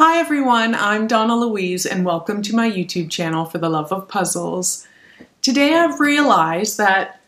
Hi everyone, I'm Donna Louise and welcome to my YouTube channel for the love of puzzles. Today I've realized that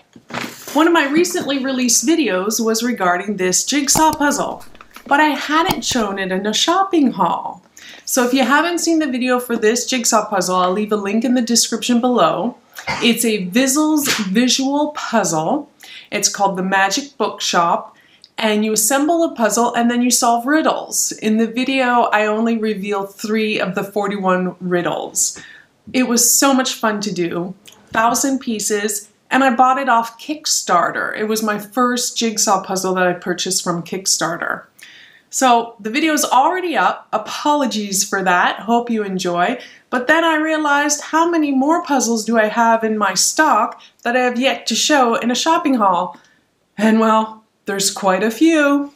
one of my recently released videos was regarding this jigsaw puzzle, but I hadn't shown it in a shopping haul. So if you haven't seen the video for this jigsaw puzzle, I'll leave a link in the description below. It's a visual puzzle. It's called The Magic Bookshop. And you assemble a puzzle and then you solve riddles. In the video, I only revealed 3 of the 41 riddles. It was so much fun to do, 1,000 pieces, and I bought it off Kickstarter. It was my first jigsaw puzzle that I purchased from Kickstarter. So the video is already up. Apologies for that. Hope you enjoy. But then I realized how many more puzzles do I have in my stock that I have yet to show in a shopping haul. And well, there's quite a few.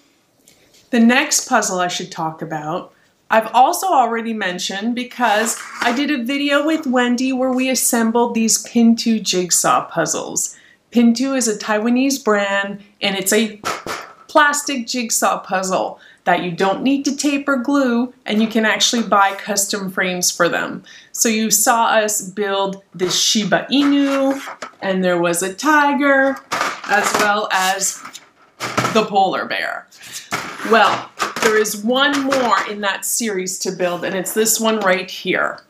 The next puzzle I should talk about, I've also already mentioned because I did a video with Wendy where we assembled these Pintu jigsaw puzzles. Pintu is a Taiwanese brand and it's a plastic jigsaw puzzle that you don't need to tape or glue, and you can actually buy custom frames for them. So you saw us build this Shiba Inu, and there was a tiger, as well as the polar bear. Well, there is one more in that series to build, and it's this one right here.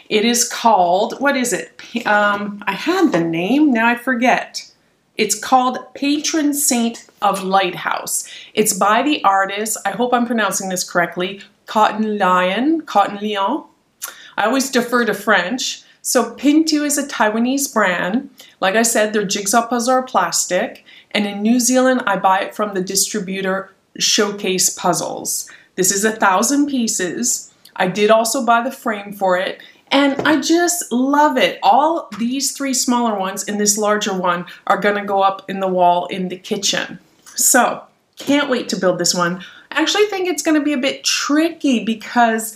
It is called, what is it? I had the name, now I forget. It's called Patron Saint of Lighthouse. It's by the artist, I hope I'm pronouncing this correctly, Cotton Lion. I always defer to French. So Pintu is a Taiwanese brand. Like I said, their jigsaw puzzles are plastic. And in New Zealand, I buy it from the distributor Showcase Puzzles. This is 1,000 pieces. I did also buy the frame for it. And I just love it. All these 3 smaller ones and this larger one are gonna go up in the wall in the kitchen. So, can't wait to build this one. I actually think it's gonna be a bit tricky because,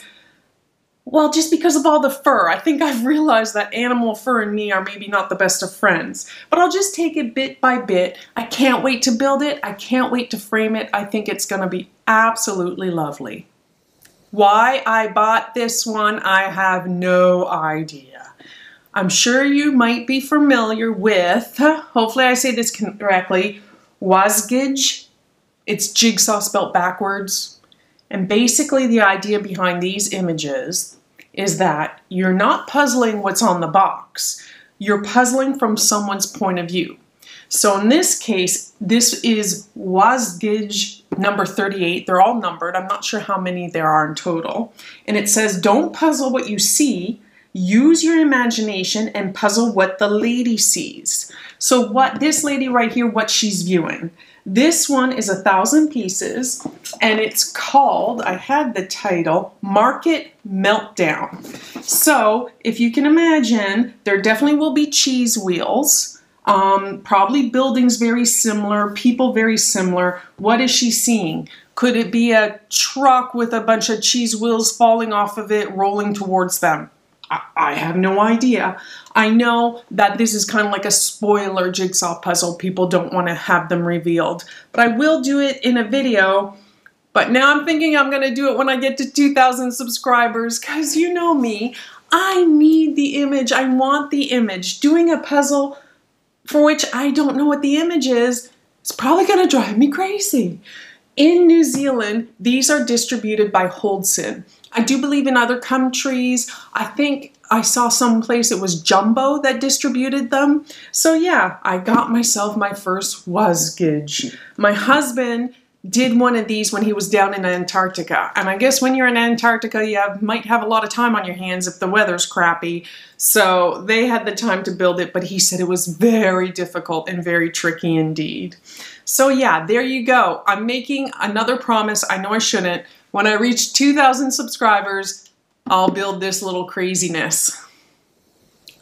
well, just because of all the fur. I think I've realized that animal fur and me are maybe not the best of friends. But I'll just take it bit by bit. I can't wait to build it. I can't wait to frame it. I think it's gonna be absolutely lovely. Why I bought this one, I have no idea. I'm sure you might be familiar with, hopefully I say this correctly, Wasgij. It's jigsaw spelled backwards. And basically the idea behind these images is that you're not puzzling what's on the box. You're puzzling from someone's point of view. So in this case, this is Wasgij number 38. They're all numbered. I'm not sure how many there are in total. And it says, don't puzzle what you see. Use your imagination and puzzle what the lady sees. So what this lady right here, what she's viewing. This one is 1,000 pieces and it's called, I had the title, Market Meltdown. So if you can imagine, there definitely will be cheese wheels. Probably buildings very similar, people very similar. What is she seeing? Could it be a truck with a bunch of cheese wheels falling off of it, rolling towards them? I have no idea. I know that this is kind of like a spoiler jigsaw puzzle. People don't want to have them revealed. But I will do it in a video. But now I'm thinking I'm going to do it when I get to 2,000 subscribers. Because you know me, I need the image. I want the image. Doing a puzzle for which I don't know what the image is probably going to drive me crazy. In New Zealand, these are distributed by Holcim. I do believe in other countries. I think I saw someplace it was Jumbo that distributed them. So yeah, I got myself my first Wasgij. My husband did one of these when he was down in Antarctica. And I guess when you're in Antarctica, you might have a lot of time on your hands if the weather's crappy. So they had the time to build it, but he said it was very difficult and very tricky indeed. So yeah, there you go. I'm making another promise. I know I shouldn't. When I reach 2,000 subscribers, I'll build this little craziness.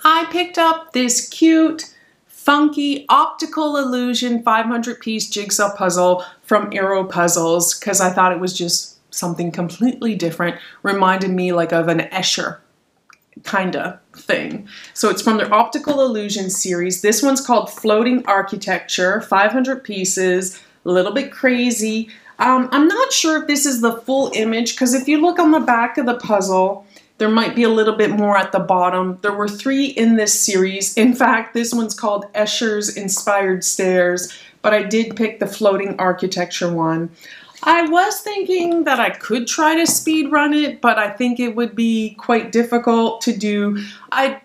I picked up this cute, funky optical illusion 500-piece jigsaw puzzle from Aero Puzzles because I thought it was just something completely different. Reminded me like of an Escher kind of thing. So it's from their optical illusion series. This one's called Floating Architecture, 500 pieces, a little bit crazy. I'm not sure if this is the full image, because if you look on the back of the puzzle, there might be a little bit more at the bottom. There were 3 in this series. In fact, this one's called Escher's Inspired Stairs, but I did pick the floating architecture one. I was thinking that I could try to speed run it, but I think it would be quite difficult to do.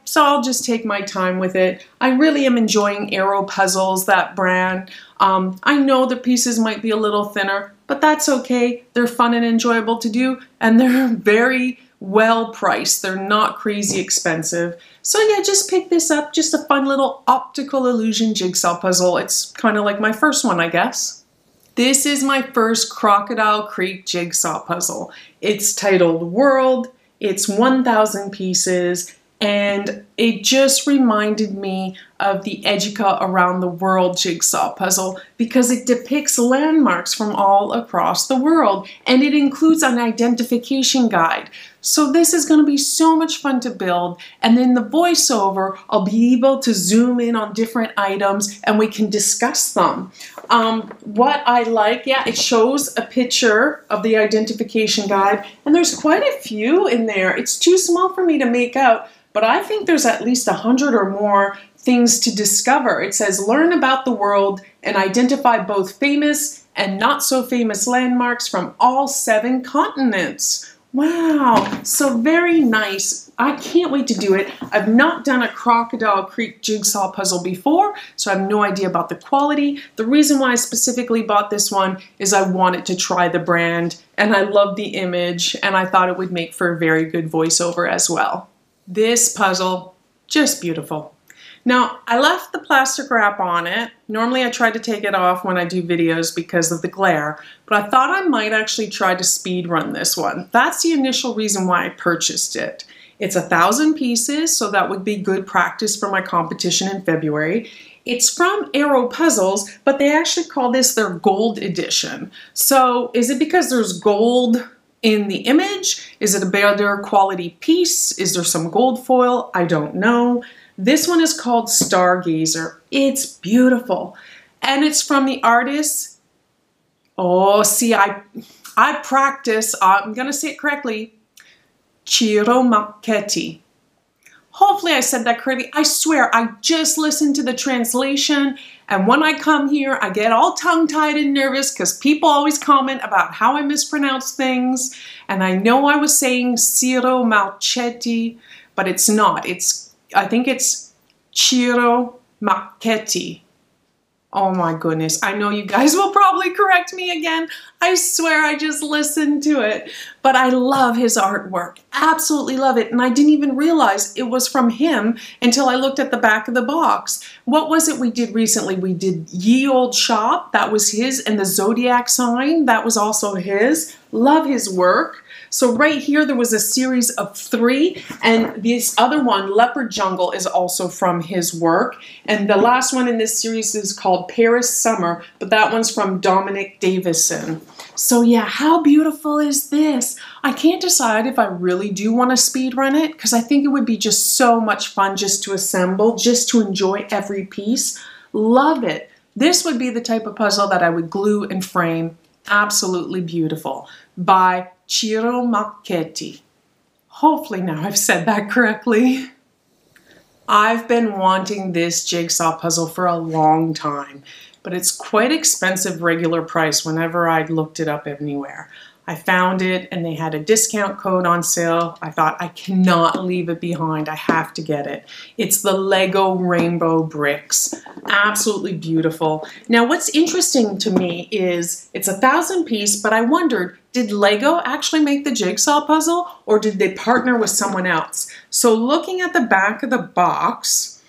So I'll just take my time with it. I really am enjoying Aero Puzzles, that brand. I know the pieces might be a little thinner, but that's okay. They're fun and enjoyable to do, and they're very well priced. They're not crazy expensive. So yeah, just pick this up. Just a fun little optical illusion jigsaw puzzle. It's kind of like my first one, I guess. This is my first Crocodile Creek jigsaw puzzle. It's titled World. It's 1,000 pieces, and it just reminded me of the Educa Around the World jigsaw puzzle because it depicts landmarks from all across the world, and it includes an identification guide. So this is going to be so much fun to build, and then the voiceover, I'll be able to zoom in on different items and we can discuss them. What I like, yeah, it shows a picture of the identification guide, and there's quite a few in there. It's too small for me to make out, but I think there's at least 100 or more things to discover. It says, learn about the world and identify both famous and not so famous landmarks from all 7 continents. Wow, so very nice. I can't wait to do it. I've not done a Crocodile Creek jigsaw puzzle before, so I have no idea about the quality. The reason why I specifically bought this one is I wanted to try the brand, and I love the image, and I thought it would make for a very good voiceover as well. This puzzle, just beautiful. Now, I left the plastic wrap on it. Normally I try to take it off when I do videos because of the glare, but I thought I might actually try to speed run this one. That's the initial reason why I purchased it. It's 1,000 pieces, so that would be good practice for my competition in February. It's from Aero Puzzles, but they actually call this their gold edition. So is it because there's gold in the image? Is it a better quality piece? Is there some gold foil? I don't know. This one is called Stargazer. It's beautiful. And it's from the artist, oh, see, I practice, I'm going to say it correctly, Ciro Marchetti. Hopefully I said that correctly. I swear, I just listened to the translation, and when I come here, I get all tongue-tied and nervous because people always comment about how I mispronounce things, and I know I was saying Ciro Marchetti, but it's not. I think it's Ciro Marchetti. Oh my goodness. I know you guys will probably correct me again. I swear I just listened to it. But I love his artwork. Absolutely love it. And I didn't even realize it was from him until I looked at the back of the box. What was it we did recently? We did Ye Old Shop. That was his. And the Zodiac sign. That was also his. Love his work. So right here, there was a series of 3, and this other one, Leopard Jungle, is also from his work. And the last one in this series is called Paris Summer, but that one's from Dominic Davison. So yeah, how beautiful is this? I can't decide if I really do want to speed run it, because I think it would be just so much fun just to assemble, just to enjoy every piece. Love it. This would be the type of puzzle that I would glue and frame. Absolutely beautiful. By Ciro Marchetti. Hopefully now I've said that correctly. I've been wanting this jigsaw puzzle for a long time, but it's quite expensive regular price whenever I looked it up anywhere. I found it and they had a discount code on sale. I thought I cannot leave it behind. I have to get it. It's the Lego Rainbow Bricks. Absolutely beautiful. Now what's interesting to me is it's 1,000 piece, but I wondered, did Lego actually make the jigsaw puzzle or did they partner with someone else? So looking at the back of the box,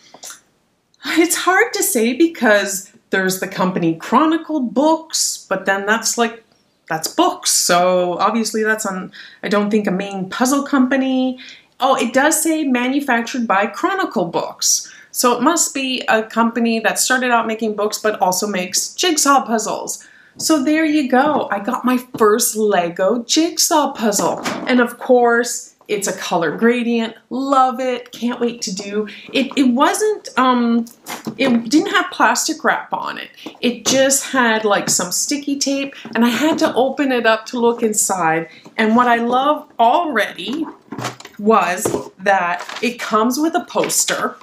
it's hard to say because there's the company Chronicle Books, but then that's books. So obviously that's on, I don't think, a main puzzle company. Oh, it does say manufactured by Chronicle Books. So it must be a company that started out making books but also makes jigsaw puzzles. So there you go. I got my first Lego jigsaw puzzle. And of course, It's a color gradient. Love it. Can't wait to do. It wasn't, it didn't have plastic wrap on it. It just had like some sticky tape, and I had to open it up to look inside. And what I love already was that it comes with a poster.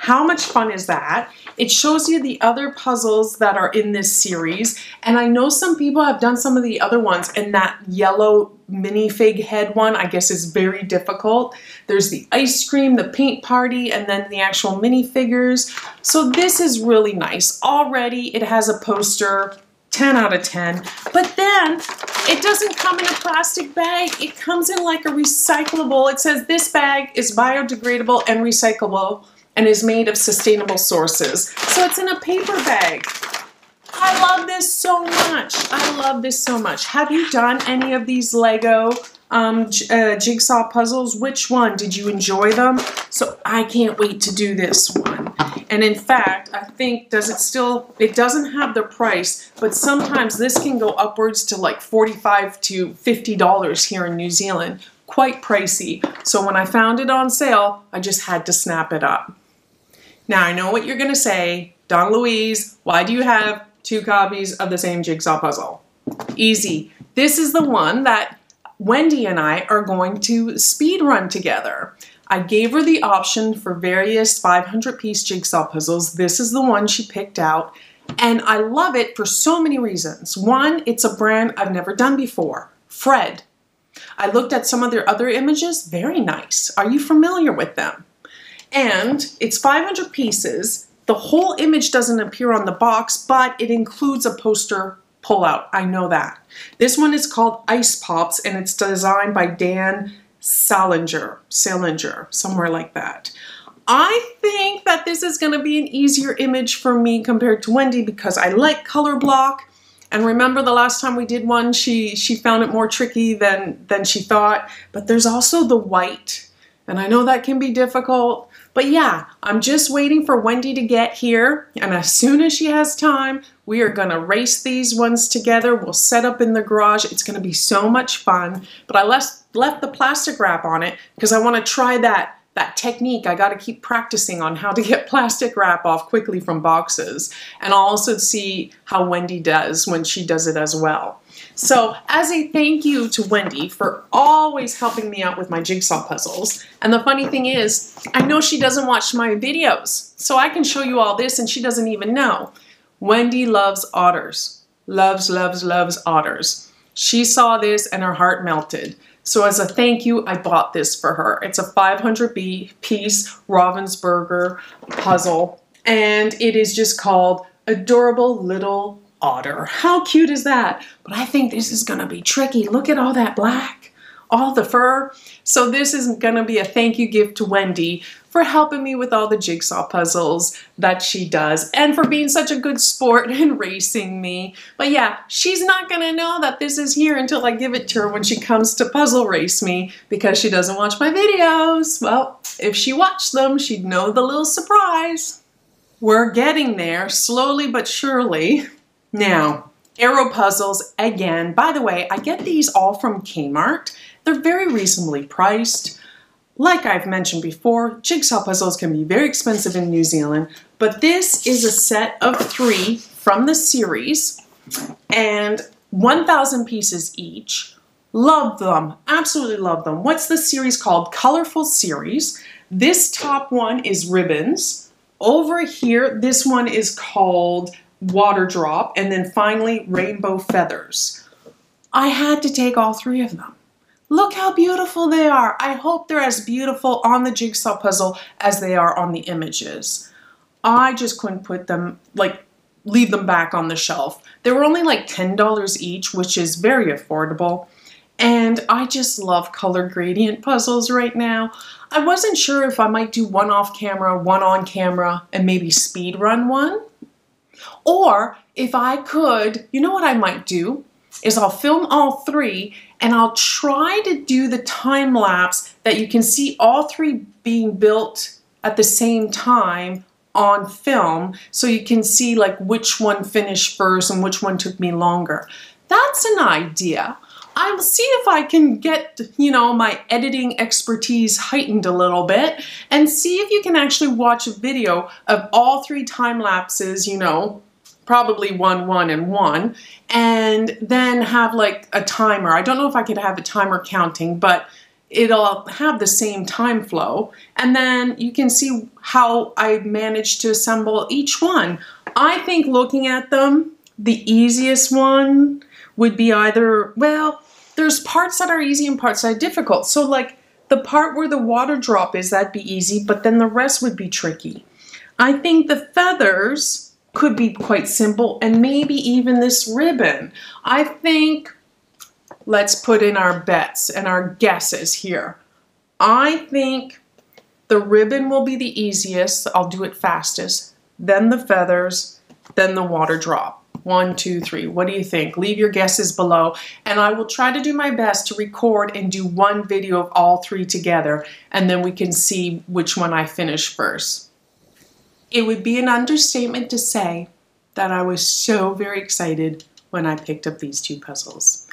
How much fun is that? It shows you the other puzzles that are in this series, and I know some people have done some of the other ones, and that yellow minifig head one I guess is very difficult. There's the ice cream, the paint party, and then the actual minifigures. So this is really nice. Already it has a poster, 10 out of 10, but then it doesn't come in a plastic bag. It comes in like a recyclable. It says this bag is biodegradable and recyclable and is made of sustainable sources. So it's in a paper bag. I love this so much. I love this so much. Have you done any of these Lego jigsaw puzzles? Which one? Did you enjoy them? So I can't wait to do this one. And in fact, I think, it doesn't have the price, but sometimes this can go upwards to like $45 to $50 here in New Zealand. Quite pricey. So when I found it on sale, I just had to snap it up. Now I know what you're gonna say, Donna Louise, why do you have 2 copies of the same jigsaw puzzle? Easy. This is the one that Wendy and I are going to speed run together. I gave her the option for various 500-piece jigsaw puzzles. This is the one she picked out, and I love it for so many reasons. One, it's a brand I've never done before, Fred. I looked at some of their other images, very nice. Are you familiar with them? And it's 500 pieces. The whole image doesn't appear on the box, but it includes a poster pullout. I know that. This one is called Ice Pops, and it's designed by Dan Salinger, somewhere like that. I think that this is going to be an easier image for me compared to Wendy because I like color block. And remember the last time we did one, she found it more tricky than she thought. But there's also the white, and I know that can be difficult. But yeah, I'm just waiting for Wendy to get here, and as soon as she has time, we are gonna race these ones together. We'll set up in the garage. It's gonna be so much fun. But I left the plastic wrap on it because I wanna try that technique. I gotta keep practicing on how to get plastic wrap off quickly from boxes. And I'll also see how Wendy does when she does it as well. So as a thank you to Wendy for always helping me out with my jigsaw puzzles, and the funny thing is, I know she doesn't watch my videos, so I can show you all this and she doesn't even know. Wendy loves otters. Loves, loves, loves otters. She saw this and her heart melted. So as a thank you, I bought this for her. It's a 500-piece Ravensburger puzzle, and it is just called Adorable Little Otter. How cute is that? But I think this is gonna be tricky. Look at all that black, all the fur. So this is gonna be a thank you gift to Wendy for helping me with all the jigsaw puzzles that she does and for being such a good sport and racing me. But yeah, she's not gonna know that this is here until I give it to her when she comes to puzzle race me because she doesn't watch my videos. Well, if she watched them, she'd know the little surprise. We're getting there, slowly but surely. Now, arrow puzzles, again, by the way, I get these all from Kmart. They're very reasonably priced. Like I've mentioned before, jigsaw puzzles can be very expensive in New Zealand, but this is a set of 3 from the series and 1,000 pieces each. Love them, absolutely love them. What's the series called? Colorful Series. This top one is ribbons. Over here, this one is called Water Drop, and then finally Rainbow Feathers. I had to take all 3 of them. Look how beautiful they are. I hope they're as beautiful on the jigsaw puzzle as they are on the images. I just couldn't put them, leave them back on the shelf. They were only like $10 each, which is very affordable. And I just love color gradient puzzles right now. I wasn't sure if I might do one off camera, one on camera, and maybe speed run one. Or if I could, you know what I might do is I'll film all 3 and I'll try to do the time lapse that you can see all 3 being built at the same time on film so you can see like which one finished first and which one took me longer. That's an idea. I'll see if I can get, my editing expertise heightened a little bit and see if you can actually watch a video of all 3 time lapses, probably 1, 1, and 1, and then have like a timer. I don't know if I could have a timer counting, but it'll have the same time flow, and then you can see how I managed to assemble each one. I think looking at them, the easiest one would be either, well, there's parts that are easy and parts that are difficult. So like the part where the water drop is, that'd be easy, but then the rest would be tricky. I think the feathers could be quite simple, and maybe even this ribbon. I think, let's put in our bets and our guesses here. I think the ribbon will be the easiest. I'll do it fastest. Then the feathers, then the water drop. 1, 2, 3. What do you think? Leave your guesses below, and I will try to do my best to record and do one video of all 3 together, and then we can see which one I finish first. It would be an understatement to say that I was so very excited when I picked up these 2 puzzles.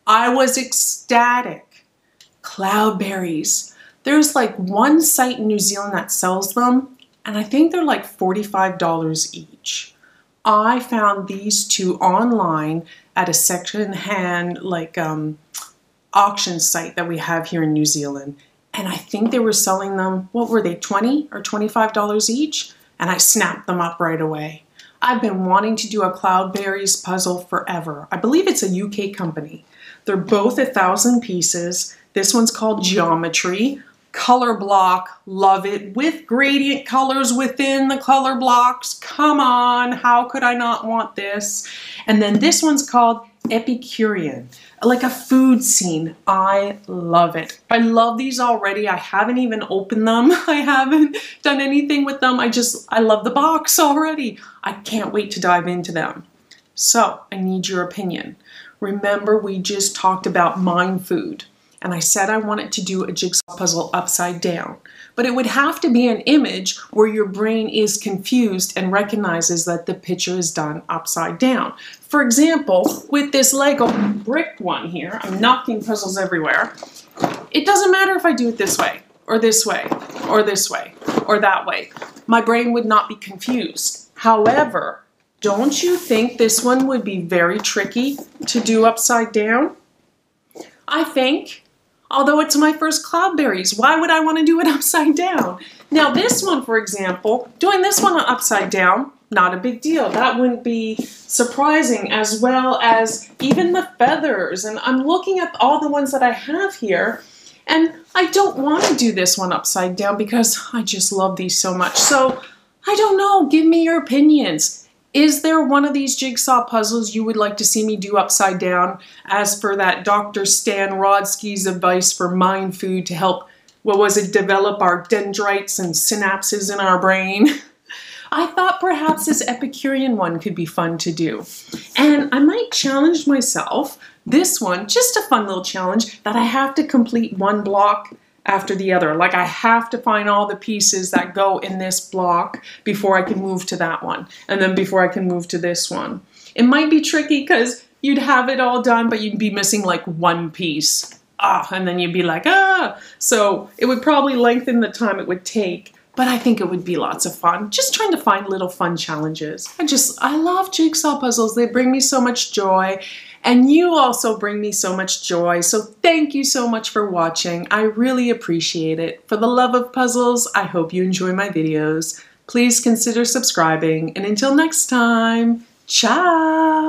I was ecstatic. Cloudberries. There's like one site in New Zealand that sells them, and I think they're like $45 each. I found these 2 online at a second-hand auction site that we have here in New Zealand. And I think they were selling them, what were they, $20 or $25 each? And I snapped them up right away. I've been wanting to do a Cloudberries puzzle forever. I believe it's a UK company. They're both 1,000 pieces. This one's called Geometry. Color block, love it, with gradient colors within the color blocks. Come on, how could I not want this? And then this one's called Epicurean, like a food scene. I love it. I love these already. I haven't even opened them. I haven't done anything with them. I love the box already. I can't wait to dive into them. So I need your opinion. Remember, we just talked about mind food. And I said I wanted to do a jigsaw puzzle upside down. But it would have to be an image where your brain is confused and recognizes that the picture is done upside down. For example, with this Lego brick one here, I'm knocking puzzles everywhere. It doesn't matter if I do it this way, or this way, or this way, or that way. My brain would not be confused. However, don't you think this one would be very tricky to do upside down? I think. Although it's my first Cloudberries, why would I want to do it upside down? Now this one, for example, doing this one upside down, not a big deal. That wouldn't be surprising, as well as even the feathers. And I'm looking at all the ones that I have here, and I don't want to do this one upside down because I just love these so much. So I don't know, give me your opinions. Is there one of these jigsaw puzzles you would like to see me do upside down? As for that Dr. Stan Wasgij's advice for mind food to help, develop our dendrites and synapses in our brain? I thought perhaps this Epicurean one could be fun to do. And I might challenge myself, this one, just a fun little challenge, that I have to complete one block after the other. Like I have to find all the pieces that go in this block before I can move to that one. And then before I can move to this one. It might be tricky because you'd have it all done, but you'd be missing like one piece. And then you'd be like, So it would probably lengthen the time it would take, but I think it would be lots of fun. Just trying to find little fun challenges. I love jigsaw puzzles. They bring me so much joy. And you also bring me so much joy, so thank you so much for watching. I really appreciate it. For the love of puzzles, I hope you enjoy my videos. Please consider subscribing, and until next time, ciao!